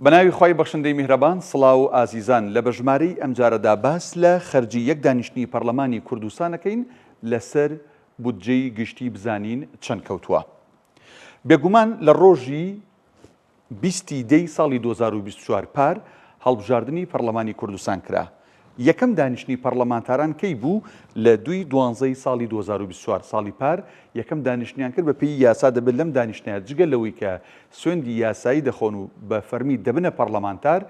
بەناوی خۆی بەخشندەی میهرەبان سڵاو و ئازیزان لە بەژمارەی ئەم جارەدا باس لە خەرجی یەک دانیشتنی پەرلەمانی کوردستانەکەین لەسەر بودجەی گشتی بزانین چەند کەوتووە. بێگومان لە ڕۆژی 20 دەی ساڵی 2024 پار هەڵبژاردننی پەرلەمانی کوردستان کرا. یەکەم دانیشتنی پەرلەمانتاران کەی بوو لە 2/12 ساڵی 2024 ساڵی پار یەکەم دانیشتنیان کرد بە پێی یاسا دەبێت لەم دانیشتنیە جگە لەوەی کە سوێندی یاسایی دەخۆن و بە فەرمی دەبنە پەرلەمانتار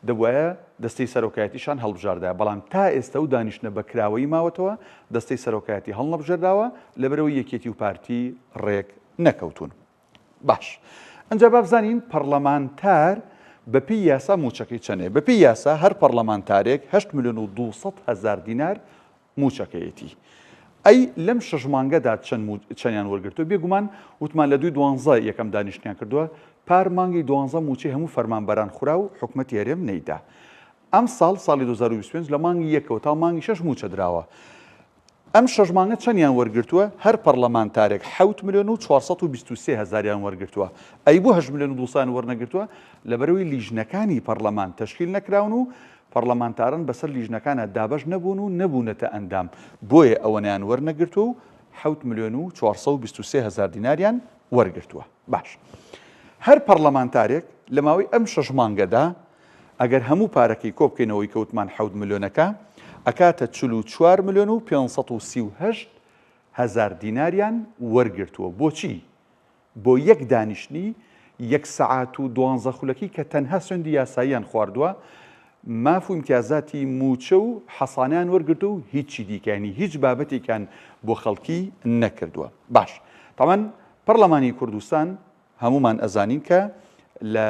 دەبوایە دەستەی سەرۆکایەتیشان هەڵبژاردە، بەڵام تا ئێستا و دانیشتنە بە کراوەی ماوەتەوە دەستەی سەرۆکایەتی هەڵنەبژێرداوە لەبەرەوەی یەکێتی و پارتی ڕێک نەکەوتون. باش ئەنجا با بزانین پەرلەمانتار بەپی یاسا موچەکەی چەندێ؟ بەپی یاسا هەر پەرلەمانتارێک 8,200,000 دینار موچەکەیەتی. ئەی لەم 6 مانگەدا چەندیان وەرگرتووە؟ بێگومان وتمان لە 2/12 یەکەم دانیشتنیان کردووە، پار مانگی 12 موچەی هەموو فەرمانبەران خورا و حکومەتی هەرێم نەیدا. ئەم ساڵی 2025 لە مانگی یەکەوە تا مانگی 6 موچە دراوە. ئەم 6 مانگە چەندیان وەرگرتووە؟ هەر پەرلەمانتارێک 7,423,000 وەرگرتووە. ئەی بۆ 8,200,000 وەرنەگرتووە لەبەرەوەی لیژنەکانی پەرلەمان تەشکیل نەکراون و پەرلەمانتاران بەسەر لیژنەکانە دابەش نەبوون و نەبوونەتە ئەندام، بۆیە ئەوەنیان وەرنەگرتووە و 7,423,000 دیناریان وەرگرتووە. باش هەر پەرلەمانتارێک لە ماوەی ئەم 6 مانگەدا ئەگەر هەموو پارەکەی کۆبکەینەوەی کەوتمان 7 ملیۆنەکە ئەکاتە 44,538,000 دیناریان وەرگرتووە. بۆچی؟ بۆ یەک دانیشتنی 1 سەعات و 12 خولەکی کە تەنها سوێندی یاساییان خواردووە، ماف و امتیازاتی موچە و حەسانیان وەرگرتو و هیچی دیکەنی هیچ بابەتێکیان بۆ خەڵکی نەکردووە. باش تاوان پەرلەمانی کوردستان هەمومان ئەزانین کە لە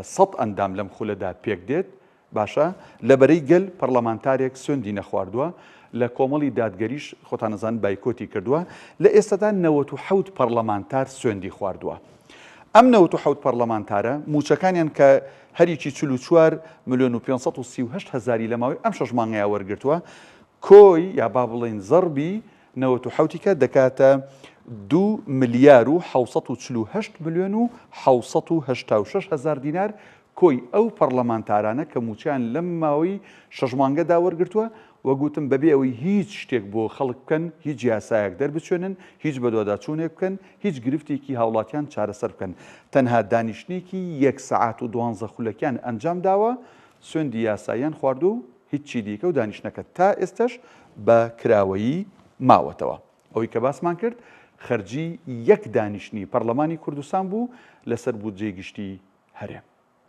100 ئەندام لەم خولەدا پێک دێت. باشە لەبەرەی گەل پەرلەمانتارێک سوێندی نەخواردووە، لە کۆمەڵی دادگەریش خۆتانەزان بایکۆتی کردووە، لە ئێستادا 97 پەرلەمانتار سوێندی خواردووە. ئەم 97 پەرلەمانتارە موچەکانیان کە هەریکی 44,538,000 لە ماوەی ئەم 6 مانگەیە وەرگرتووە، کۆی یا با بڵێن زەربی 97کە دەکاتە 2,748,786,000 دینار کۆی ئەو پەرلەمانتارانە کە موچیان لەم ماوەی 6 مانگەدا وەرگرتووە. وەگوتم بەبێ ئەوەی هیچ شتێک بۆ خەڵک بکەن، هیچ یاسایەک دەربچێنن، هیچ بەدواداچوونێک بکەن، هیچ گرفتێکی هاوڵاتیان چارەسەر بکەن، تەنها دانیشتنێکی 1 سەعات و 12 خولەکیان ئەنجام داوە، سوێندی یاساییان خواردو و هیچی دیکە و دانیشتنەکە تا ئێستش بە کراوەیی ماوەتەوە. ئەوەی کە باسمان کرد خەرجی یەک دانیشتنی پەرلەمانی کوردستان بوو لەسەر بودجەی گشتی هەرێم.